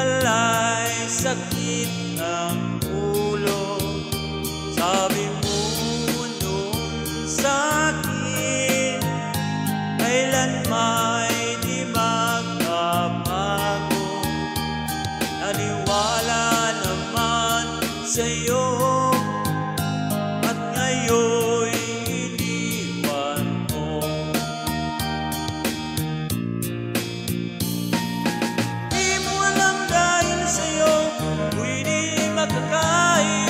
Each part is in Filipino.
pala'y sakit ng ulo. Sabi mo noon sa'kin, kailan may di magbabago. Naniwala naman sa'yo, at ngayon'y iniwan mo. Di mo alam dahil sa'yo ako'y di makakain,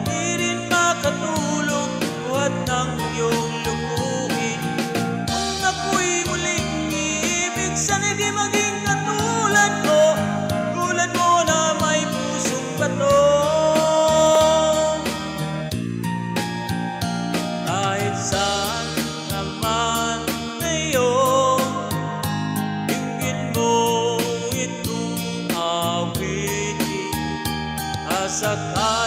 di rin makatulog buhat ng iyong lukuhin. Kung ako'y muling iibig, sana'y di maging katulad ko, tulad mo na may pusong bato. Kahit saan naman ngayon, dinggin mo itong awitin. Asakal